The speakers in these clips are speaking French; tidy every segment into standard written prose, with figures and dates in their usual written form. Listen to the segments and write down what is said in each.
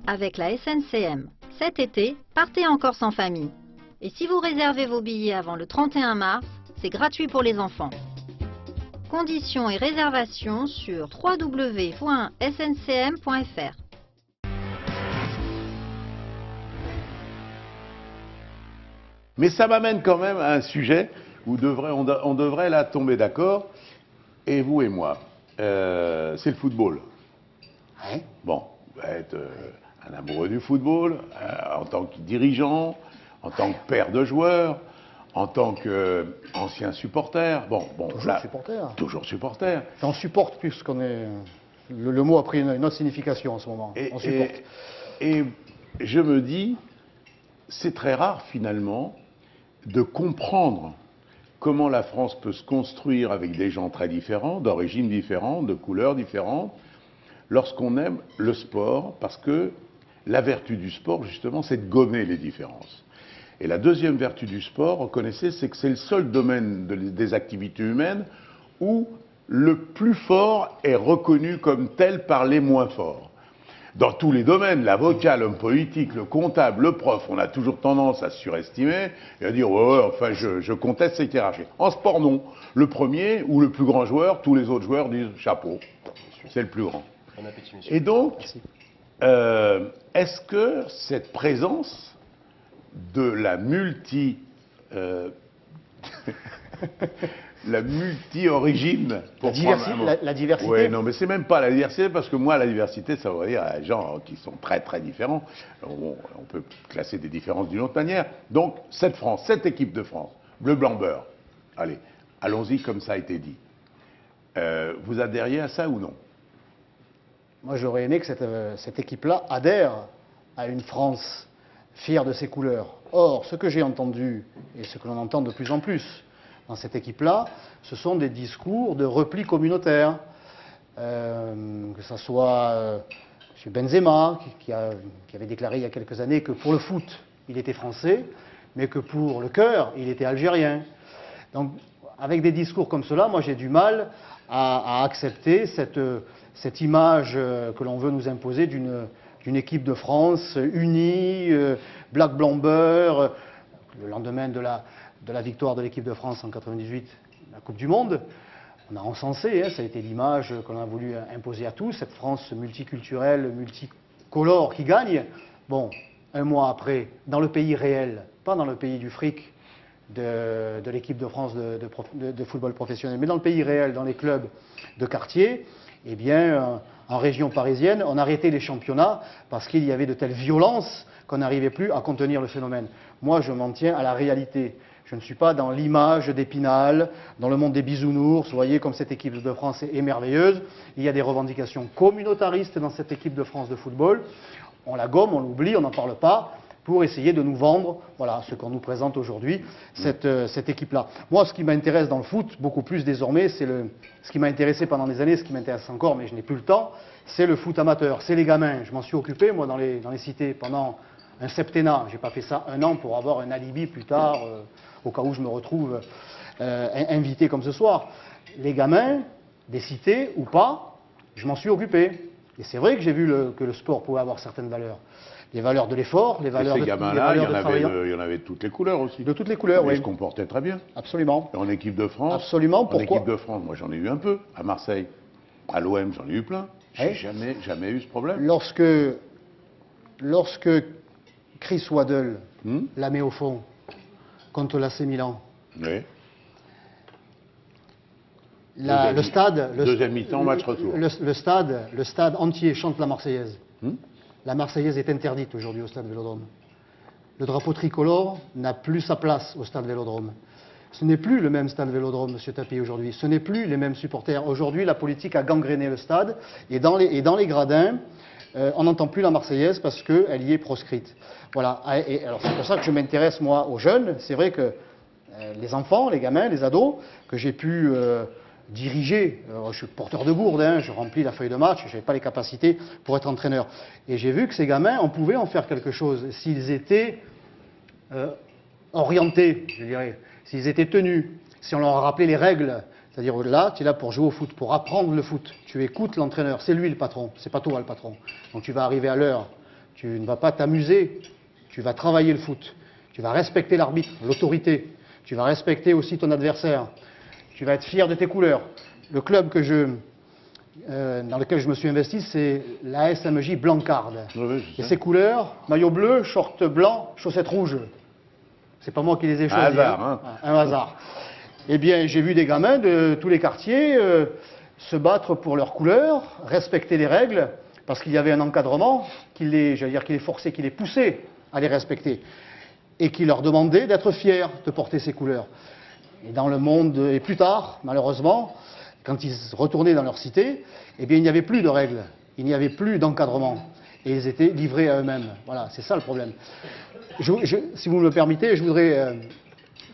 avec la SNCM. Cet été, partez en Corse en famille. Et si vous réservez vos billets avant le 31 mars, c'est gratuit pour les enfants. Conditions et réservations sur www.sncm.fr. Mais ça m'amène quand même à un sujet où on devrait là tomber d'accord, et vous et moi. C'est le football. Ouais. Bon, vous êtes un amoureux du football, en tant que dirigeant, en tant que père de joueurs, en tant qu'ancien supporter. Toujours là, supporter. Toujours supporter. On supporte plus qu'on est. Le mot a pris une autre signification en ce moment. On supporte. Et je me dis, c'est très rare finalement de comprendre comment la France peut se construire avec des gens très différents, d'origines différentes, de couleurs différentes, lorsqu'on aime le sport, parce que la vertu du sport, justement, c'est de gommer les différences. Et la deuxième vertu du sport, reconnaissez, c'est que c'est le seul domaine des activités humaines où le plus fort est reconnu comme tel par les moins forts. Dans tous les domaines, l'avocat, l'homme politique, le comptable, le prof, on a toujours tendance à se surestimer et à dire ouais, enfin je conteste cette hiérarchie. En sport, non. Le premier ou le plus grand joueur, tous les autres joueurs disent chapeau, c'est le plus grand. Bon appétit, monsieur. Et donc, est-ce que cette présence de la la multi-origine. La diversité. Oui, non, mais c'est même pas la diversité, parce que moi, la diversité, ça veut dire des gens qui sont très très différents. On peut classer des différences d'une autre manière. Donc, cette équipe de France, bleu, blanc, beurre, allez, allons-y comme ça a été dit. Vous adhériez à ça ou non? Moi, j'aurais aimé que cette équipe-là adhère à une France fière de ses couleurs. Or, ce que j'ai entendu, et ce que l'on entend de plus en plus dans cette équipe-là, ce sont des discours de repli communautaire. Que ce soit M. Benzema, qui avait déclaré il y a quelques années que pour le foot, il était français, mais que pour le cœur, il était algérien. Donc, avec des discours comme cela, moi j'ai du mal à accepter cette image que l'on veut nous imposer d'une équipe de France unie, black blanc beurre, le lendemain de la victoire de l'équipe de France en 98, la Coupe du Monde. On a encensé, ça a été l'image qu'on a voulu imposer à tous, cette France multiculturelle, multicolore qui gagne. Bon, un mois après, dans le pays réel, pas dans le pays du fric de l'équipe de France de football professionnel, mais dans le pays réel, dans les clubs de quartier, eh bien, en région parisienne, on a arrêté les championnats parce qu'il y avait de telles violences qu'on n'arrivait plus à contenir le phénomène. Moi, je m'en tiens à la réalité. Je ne suis pas dans l'image d'Épinal, dans le monde des bisounours. Vous voyez comme cette équipe de France est merveilleuse. Il y a des revendications communautaristes dans cette équipe de France de football. On la gomme, on l'oublie, on n'en parle pas, pour essayer de nous vendre, voilà, ce qu'on nous présente aujourd'hui, cette équipe-là. Moi, ce qui m'intéresse dans le foot, beaucoup plus désormais, c'est ce qui m'a intéressé pendant des années, ce qui m'intéresse encore, mais je n'ai plus le temps, c'est le foot amateur, c'est les gamins. Je m'en suis occupé, moi, dans les cités, pendant un septennat. Je n'ai pas fait ça un an pour avoir un alibi plus tard, au cas où je me retrouve invité comme ce soir. Les gamins, des cités ou pas, je m'en suis occupé. Et c'est vrai que j'ai vu que le sport pouvait avoir certaines valeurs. Les valeurs de l'effort, les valeurs de travail. Ces gamins-là, il y en avait de toutes les couleurs aussi. De toutes les couleurs, oui. Ils se comportaient très bien. Absolument. En équipe de France. Absolument. Pourquoi? En équipe de France, moi j'en ai eu un peu. À Marseille, à l'OM, j'en ai eu plein. J'ai jamais eu ce problème. Lorsque Chris Waddle la met au fond contre l'AC Milan. Oui. Le stade. Deuxième mi-temps, match retour. Le stade entier chante la Marseillaise. La Marseillaise est interdite aujourd'hui au stade Vélodrome. Le drapeau tricolore n'a plus sa place au stade Vélodrome. Ce n'est plus le même stade Vélodrome, M. Tapi, aujourd'hui. Ce n'est plus les mêmes supporters. Aujourd'hui, la politique a gangréné le stade. Et dans les gradins, on n'entend plus la Marseillaise parce qu'elle y est proscrite. Voilà. Et alors c'est pour ça que je m'intéresse, moi, aux jeunes. C'est vrai que les enfants, les gamins, les ados, que j'ai pu diriger, je suis porteur de gourde, je remplis la feuille de match, je n'avais pas les capacités pour être entraîneur. Et j'ai vu que ces gamins, on pouvait en faire quelque chose s'ils étaient orientés, je dirais, s'ils étaient tenus, si on leur rappelait les règles. C'est-à-dire là, tu es là pour jouer au foot, pour apprendre le foot. Tu écoutes l'entraîneur, c'est lui le patron, c'est pas toi le patron. Donc tu vas arriver à l'heure, Tu ne vas pas t'amuser, tu vas travailler le foot. Tu vas respecter l'arbitre, l'autorité. Tu vas respecter aussi ton adversaire. Tu vas être fier de tes couleurs. Le club dans lequel je me suis investi, c'est la SMJ Blancarde. Oui, et ses couleurs, maillot bleu, short blanc, chaussettes rouges. C'est pas moi qui les ai choisis. Un hasard, hein. Un hasard. Eh bien, j'ai vu des gamins de tous les quartiers se battre pour leurs couleurs, respecter les règles, parce qu'il y avait un encadrement qui les forçait, qui les poussait à les respecter, et qui leur demandait d'être fiers de porter ces couleurs. Et dans le monde, et plus tard, malheureusement, quand ils retournaient dans leur cité, eh bien, il n'y avait plus de règles, il n'y avait plus d'encadrement, et ils étaient livrés à eux-mêmes. Voilà, c'est ça le problème. Si vous me le permettez, je voudrais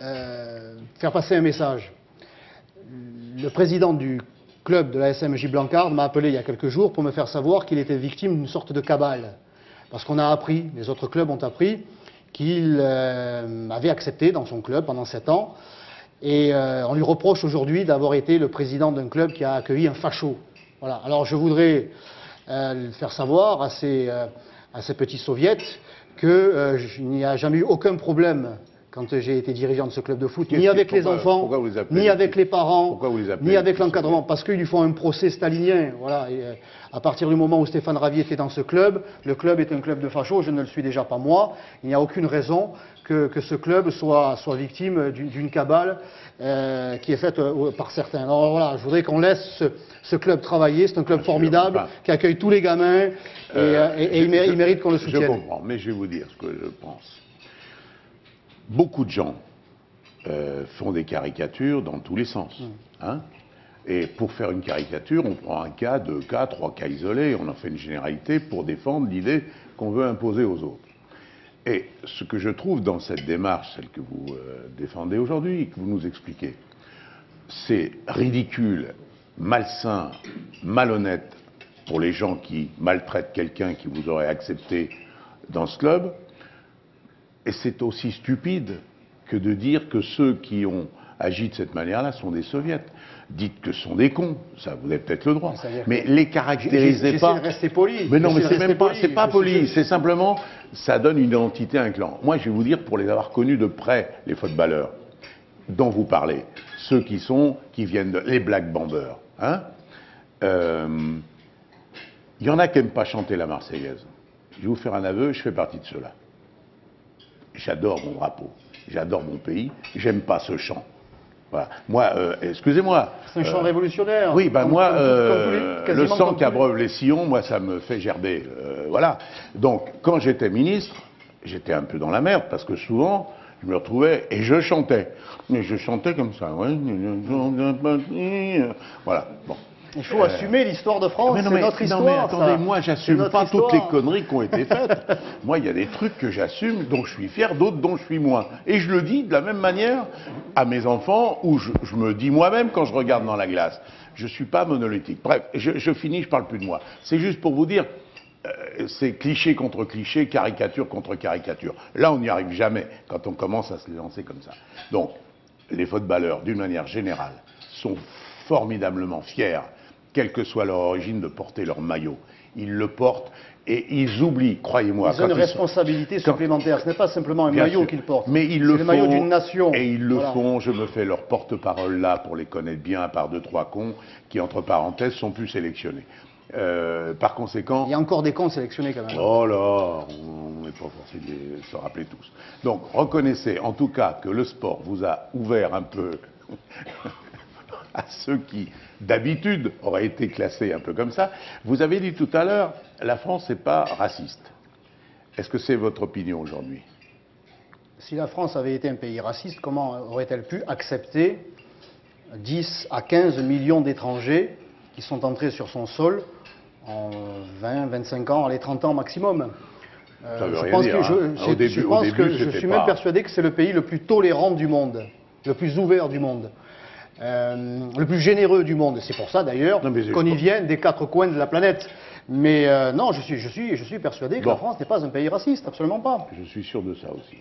faire passer un message. Le président du club de la SMJ Blancarde m'a appelé il y a quelques jours pour me faire savoir qu'il était victime d'une sorte de cabale. Parce qu'on a appris, les autres clubs ont appris, qu'il avait accepté dans son club pendant 7 ans. Et on lui reproche aujourd'hui d'avoir été le président d'un club qui a accueilli un facho. Voilà. Alors je voudrais faire savoir à ces petits soviets qu'il n'y a jamais eu aucun problème quand j'ai été dirigeant de ce club de foot, ni avec les enfants, ni avec les parents, ni avec l'encadrement, parce qu'ils lui font un procès stalinien. Voilà. Et, à partir du moment où Stéphane Ravier était dans ce club, le club est un club de fachos, je ne le suis déjà pas moi. Il n'y a aucune raison que ce club soit victime d'une cabale qui est faite par certains. Alors voilà, je voudrais qu'on laisse ce club travailler, c'est un club formidable qui accueille tous les gamins et il mérite qu'on le soutienne. Je comprends, mais je vais vous dire ce que je pense. Beaucoup de gens font des caricatures dans tous les sens. Hein, et pour faire une caricature, on prend un cas, 2 cas, 3 cas isolés, on en fait une généralité pour défendre l'idée qu'on veut imposer aux autres. Et ce que je trouve dans cette démarche, celle que vous défendez aujourd'hui, que vous nous expliquez, c'est ridicule, malsain, malhonnête pour les gens qui maltraitent quelqu'un qui vous aurait accepté dans ce club. Et c'est aussi stupide que de dire que ceux qui ont agi de cette manière-là sont des soviets. Dites que ce sont des cons, ça vous avez peut-être le droit. Mais les caractérisez pas. J'essaie de rester poli. Mais non, mais c'est même pas, c'est pas poli. C'est simplement, ça donne une identité à un clan. Moi, je vais vous dire, pour les avoir connus de près, les footballeurs dont vous parlez, ceux qui viennent les black bombers, hein, il y en a qui n'aiment pas chanter la Marseillaise. Je vais vous faire un aveu, je fais partie de ceux-là. J'adore mon drapeau, j'adore mon pays, j'aime pas ce chant. Voilà. Moi, excusez-moi. C'est un chant révolutionnaire. Oui, ben moi, le sang qui abreuve les sillons, moi, ça me fait gerber. Voilà. Donc, quand j'étais ministre, j'étais un peu dans la merde, parce que souvent, je me retrouvais et je chantais. Mais je chantais comme ça. Ouais. Voilà. Bon. Il faut assumer l'histoire de France, c'est notre histoire. Non mais attendez, moi j'assume pas toutes les conneries qui ont été faites. Moi il y a des trucs que j'assume, dont je suis fier, d'autres dont je suis moins. Et je le dis de la même manière à mes enfants, où je me dis moi-même quand je regarde dans la glace. Je suis pas monolithique. Bref, je finis, je parle plus de moi. C'est juste pour vous dire, c'est cliché contre cliché, caricature contre caricature. Là on n'y arrive jamais quand on commence à se lancer comme ça. Donc, les footballeurs, d'une manière générale, sont formidablement fiers, quelle que soit leur origine, de porter leur maillot. Ils le portent et ils oublient, croyez-moi. Ils ont une responsabilité supplémentaire. Ce n'est pas simplement un maillot qu'ils portent. Mais ils le font. C'est le maillot d'une nation. Et ils le font. Je me fais leur porte-parole là pour les connaître bien, à part 2-3 cons qui, entre parenthèses, sont plus sélectionnés. Par conséquent... Il y a encore des cons sélectionnés quand même. Oh là, on n'est pas forcé de se rappeler tous. Donc, reconnaissez en tout cas que le sport vous a ouvert un peu à ceux qui, d'habitude, auraient été classés un peu comme ça. Vous avez dit tout à l'heure, la France n'est pas raciste. Est-ce que c'est votre opinion aujourd'hui? Si la France avait été un pays raciste, comment aurait-elle pu accepter 10 à 15 millions d'étrangers qui sont entrés sur son sol en 20, 25 ans, allez, 30 ans maximum? Je suis même persuadé que c'est le pays le plus tolérant du monde, le plus ouvert du monde. Le plus généreux du monde. C'est pour ça d'ailleurs qu'on y vient des 4 coins de la planète. Mais non, je suis persuadé que la France n'est pas un pays raciste, absolument pas. Je suis sûr de ça aussi.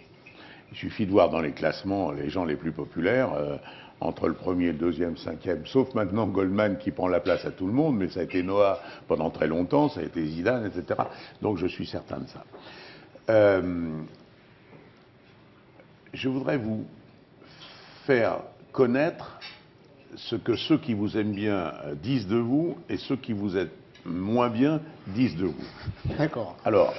Il suffit de voir dans les classements les gens les plus populaires. entre le premier, le deuxième, cinquième, sauf maintenant Goldman qui prend la place à tout le monde, mais ça a été Noah pendant très longtemps, ça a été Zidane, etc. Donc je suis certain de ça. Je voudrais vous faire connaître ce que ceux qui vous aiment bien disent de vous et ceux qui vous aiment moins bien disent de vous. D'accord. Alors,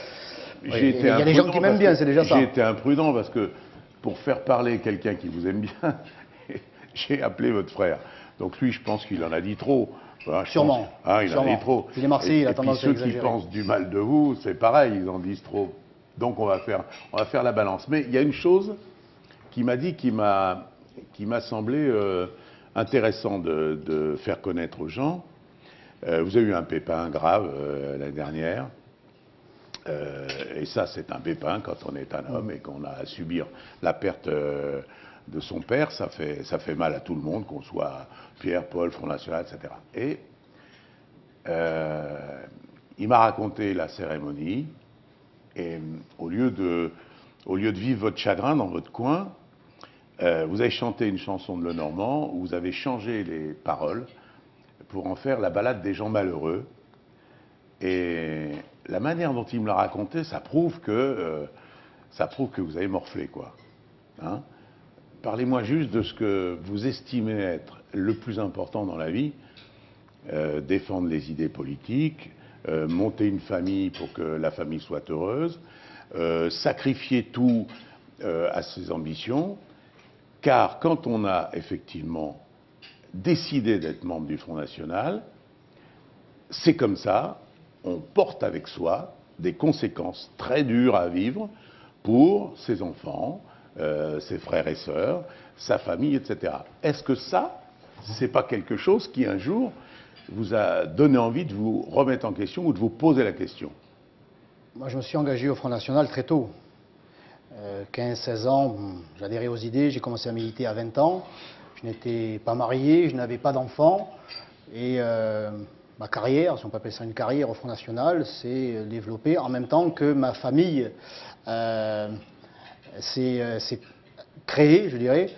il y a des gens qui m'aiment bien, c'est déjà ça. J'ai été imprudent parce que pour faire parler quelqu'un qui vous aime bien, j'ai appelé votre frère. Donc lui, je pense qu'il en a dit trop. Voilà, sûrement. Il en a dit trop. Il est marseillais, il a tendance à exagérer. Ceux qui pensent du mal de vous, c'est pareil, ils en disent trop. Donc on va faire la balance. Mais il y a une chose qui m'a dit, qui m'a semblé intéressant de faire connaître aux gens. Vous avez eu un pépin grave l'année dernière. Et ça, c'est un pépin quand on est un homme et qu'on a à subir la perte de son père. Ça fait mal à tout le monde, qu'on soit Pierre, Paul, Front National, etc. Et il m'a raconté la cérémonie. Et au lieu de vivre votre chagrin dans votre coin, vous avez chanté une chanson de Lenormand où vous avez changé les paroles pour en faire la ballade des gens malheureux. Et la manière dont il me l'a raconté, ça prouve que vous avez morflé, quoi. Hein? Parlez-moi juste de ce que vous estimez être le plus important dans la vie, défendre les idées politiques, monter une famille pour que la famille soit heureuse, sacrifier tout à ses ambitions, car quand on a effectivement décidé d'être membre du Front National, c'est comme ça, on porte avec soi des conséquences très dures à vivre pour ses enfants, ses frères et sœurs, sa famille, etc. Est-ce que ça, c'est pas quelque chose qui un jour vous a donné envie de vous remettre en question ou de vous poser la question? Moi, je me suis engagé au Front National très tôt. 15-16 ans, j'adhérais aux idées, j'ai commencé à militer à 20 ans. Je n'étais pas marié, je n'avais pas d'enfants. Et ma carrière, si on peut appeler ça une carrière au Front National, s'est développée en même temps que ma famille s'est créée, je dirais.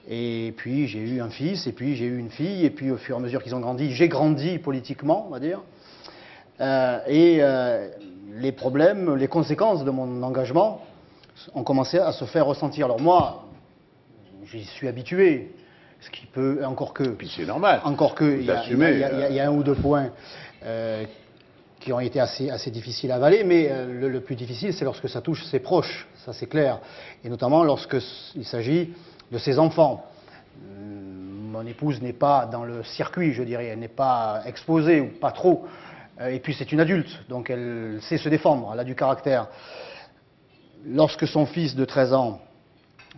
Et puis j'ai eu un fils, et puis j'ai eu une fille, et puis au fur et à mesure qu'ils ont grandi, j'ai grandi politiquement, on va dire. Les problèmes, les conséquences de mon engagement ont commencé à se faire ressentir. Alors moi, j'y suis habitué, ce qui peut, encore que... Puis c'est normal. Encore que, il y a un ou deux points qui ont été assez difficiles à avaler, mais le plus difficile, c'est lorsque ça touche ses proches, ça c'est clair. Et notamment lorsqu'il s'agit de ses enfants. Mon épouse n'est pas dans le circuit, je dirais, elle n'est pas exposée, ou pas trop. Et puis c'est une adulte, donc elle sait se défendre, elle a du caractère. Lorsque son fils de 13 ans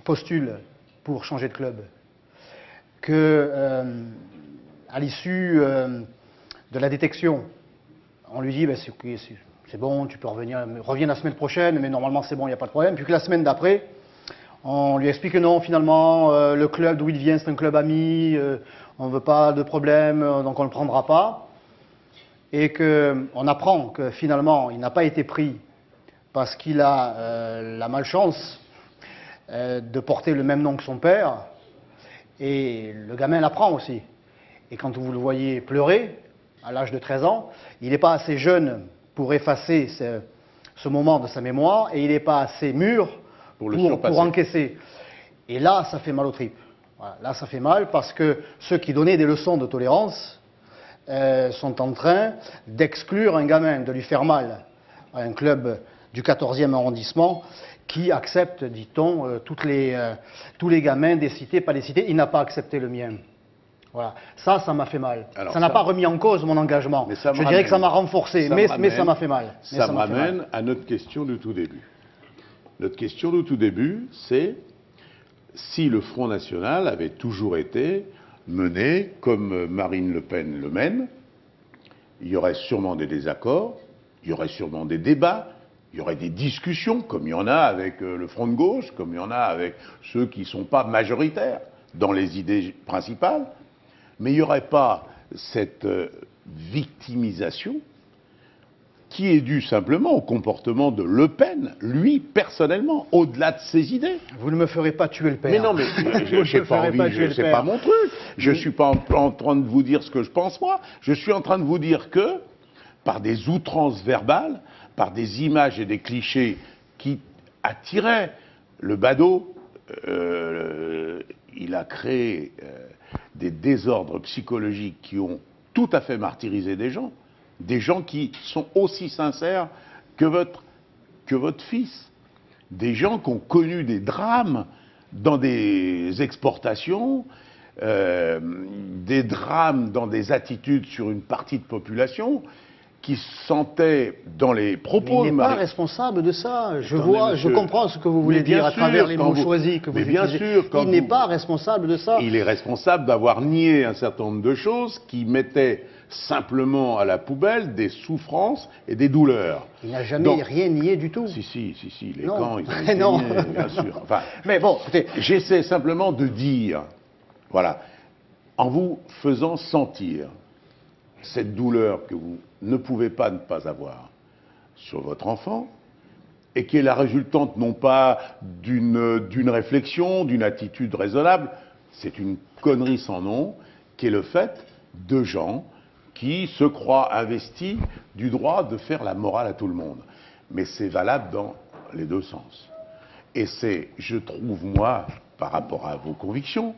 postule pour changer de club, que à l'issue de la détection, on lui dit c'est bon, tu peux revenir, reviens la semaine prochaine, mais normalement c'est bon, il n'y a pas de problème. Puis que la semaine d'après, on lui explique que non, finalement, le club d'où il vient, c'est un club ami, on ne veut pas de problème, donc on ne le prendra pas. Et qu'on apprend que finalement, il n'a pas été pris parce qu'il a la malchance de porter le même nom que son père. Et le gamin l'apprend aussi. Et quand vous le voyez pleurer, à l'âge de 13 ans, il n'est pas assez jeune pour effacer ce moment de sa mémoire, et il n'est pas assez mûr pour encaisser. Et là, ça fait mal aux tripes. Voilà, là, ça fait mal parce que ceux qui donnaient des leçons de tolérance sont en train d'exclure un gamin, de lui faire mal à un club du 14e arrondissement qui accepte, dit-on, tous les gamins des cités, pas des cités. Il n'a pas accepté le mien. Voilà. Ça m'a fait mal. Alors ça n'a pas remis en cause mon engagement. Je dirais que ça m'a renforcé, mais ça m'a fait mal. Ça me ramène à notre question du tout début. Notre question du tout début, c'est si le Front National avait toujours été mené comme Marine Le Pen le mène, il y aurait sûrement des désaccords, il y aurait sûrement des débats, il y aurait des discussions, comme il y en a avec le Front de gauche, comme il y en a avec ceux qui ne sont pas majoritaires dans les idées principales, mais il n'y aurait pas cette victimisation qui est dû simplement au comportement de Le Pen, lui, personnellement, au-delà de ses idées. Vous ne me ferez pas tuer le père. Mais non, mais je n'ai pas envie, c'est pas mon truc. Je ne suis pas en train de vous dire ce que je pense moi. Je suis en train de vous dire que, par des outrances verbales, par des images et des clichés qui attiraient le badaud, il a créé des désordres psychologiques qui ont tout à fait martyrisé des gens qui sont aussi sincères que votre fils, des gens qui ont connu des drames dans des exportations, des drames dans des attitudes sur une partie de population, qui sentait dans les propos... Mais il n'est pas responsable de ça. Je comprends ce que vous voulez dire à travers les mots choisis que vous utilisez. Mais bien sûr, il n'est pas responsable de ça. Il est responsable d'avoir nié un certain nombre de choses qui mettaient simplement à la poubelle des souffrances et des douleurs. Il n'a jamais rien nié du tout. Si, les camps, ils ont été non. niés, bien sûr. Enfin, mais bon, écoutez... J'essaie simplement de dire, voilà, en vous faisant sentir cette douleur que vous ne pouvez pas ne pas avoir sur votre enfant, et qui est la résultante non pas d'une réflexion, d'une attitude raisonnable, c'est une connerie sans nom, qui est le fait de gens qui se croient investis du droit de faire la morale à tout le monde. Mais c'est valable dans les deux sens. Et c'est, je trouve, moi, par rapport à vos convictions,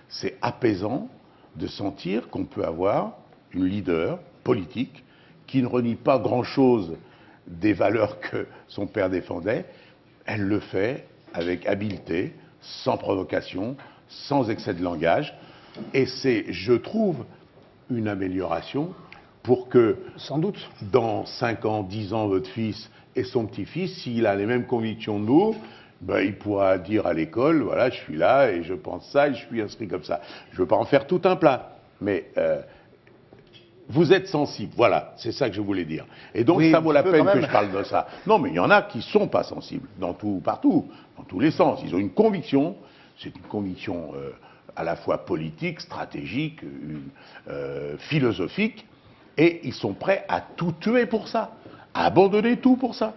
c'est apaisant de sentir qu'on peut avoir une leader politique qui ne renie pas grand-chose des valeurs que son père défendait. Elle le fait avec habileté, sans provocation, sans excès de langage. Et c'est, je trouve, une amélioration pour que, sans doute, dans 5 ans, 10 ans, votre fils et son petit-fils, s'il a les mêmes convictions de nous, ben, il pourra dire à l'école, voilà, je suis là et je pense ça et je suis inscrit comme ça. Je ne veux pas en faire tout un plat, mais vous êtes sensible, voilà, c'est ça que je voulais dire. Et donc oui, ça vaut la peine que je parle de ça. Non, mais il y en a qui ne sont pas sensibles, partout, dans tous les sens. Ils ont une conviction, c'est une conviction à la fois politique, stratégique, philosophique, et ils sont prêts à tout tuer pour ça, à abandonner tout pour ça.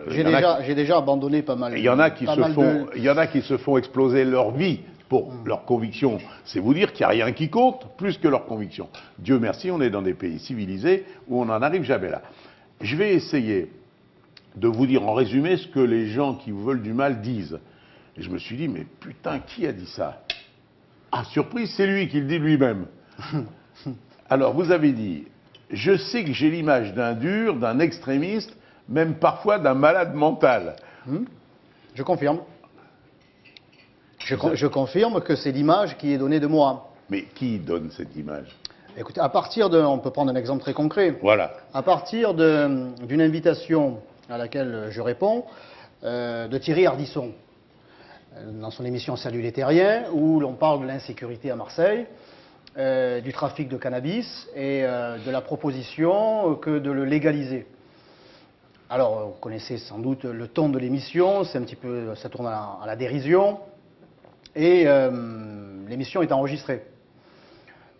J'ai déjà abandonné pas mal. Il y en a qui se font exploser leur vie pour leurs convictions. C'est vous dire qu'il n'y a rien qui compte plus que leurs convictions. Dieu merci, on est dans des pays civilisés où on n'en arrive jamais là. Je vais essayer de vous dire en résumé ce que les gens qui vous veulent du mal disent. Et je me suis dit, mais putain, qui a dit ça? Ah, surprise, c'est lui qui le dit lui-même. Alors, vous avez dit, je sais que j'ai l'image d'un dur, d'un extrémiste, même parfois d'un malade mental. Je confirme. Je confirme que c'est l'image qui est donnée de moi. Mais qui donne cette image? Écoutez, on peut prendre un exemple très concret. Voilà. À partir d'une invitation à laquelle je réponds, de Thierry Ardisson, dans son émission Salut les Terriens, où l'on parle de l'insécurité à Marseille, du trafic de cannabis et de la proposition que de le légaliser. Alors, vous connaissez sans doute le ton de l'émission, c'est un petit peu, ça tourne à la dérision. Et l'émission est enregistrée.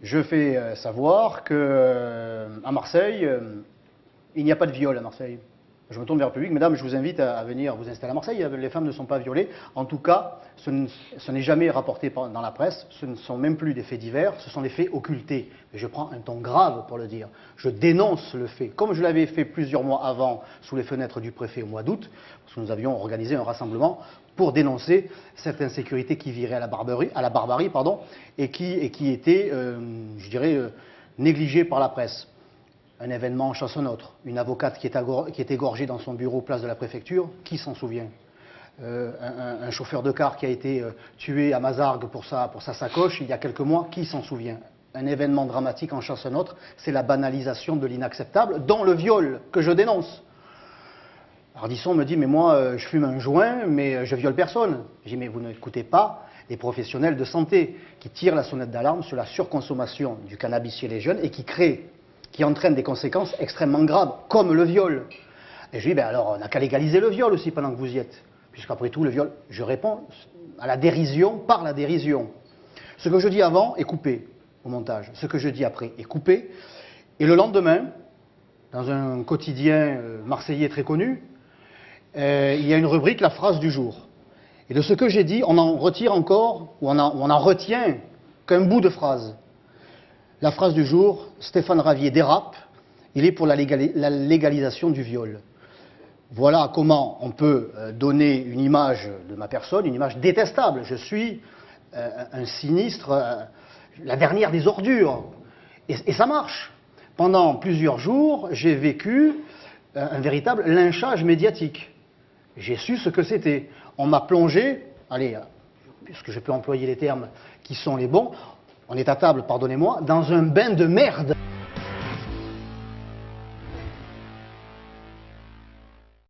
Je fais savoir qu'à Marseille, il n'y a pas de viol à Marseille. Je me tourne vers le public. Mesdames, je vous invite à venir vous installer à Marseille. Les femmes ne sont pas violées. En tout cas, ce n'est jamais rapporté dans la presse. Ce ne sont même plus des faits divers. Ce sont des faits occultés. Et je prends un ton grave pour le dire. Je dénonce le fait. Comme je l'avais fait plusieurs mois avant sous les fenêtres du préfet au mois d'août, parce que nous avions organisé un rassemblement pour dénoncer cette insécurité qui virait à la barbarie, et qui était, je dirais, négligée par la presse. Un événement en chasse un autre, une avocate qui est égorgée dans son bureau place de la préfecture, qui s'en souvient? Un chauffeur de car qui a été tué à Mazargues pour sa sacoche il y a quelques mois, qui s'en souvient? Un événement dramatique en chasse un autre, c'est la banalisation de l'inacceptable, dont le viol que je dénonce. Ardisson me dit, mais moi je fume un joint, mais je viole personne. Je dis, mais vous n'écoutez pas les professionnels de santé qui tirent la sonnette d'alarme sur la surconsommation du cannabis chez les jeunes et qui entraîne des conséquences extrêmement graves, comme le viol. Et je lui dis, ben alors on n'a qu'à légaliser le viol aussi pendant que vous y êtes. Puisqu'après tout, le viol, je réponds à la dérision par la dérision. Ce que je dis avant est coupé au montage. Ce que je dis après est coupé. Et le lendemain, dans un quotidien marseillais très connu, il y a une rubrique, la phrase du jour. Et de ce que j'ai dit, on en retire encore, ou on en retient qu'un bout de phrase. La phrase du jour, Stéphane Ravier dérape, il est pour la légalisation du viol. Voilà comment on peut donner une image de ma personne, une image détestable. Je suis un sinistre, la dernière des ordures. Et ça marche. Pendant plusieurs jours, j'ai vécu un véritable lynchage médiatique. J'ai su ce que c'était. On m'a plongé, allez, puisque je peux employer les termes qui sont les bons, on est à table, pardonnez-moi, dans un bain de merde.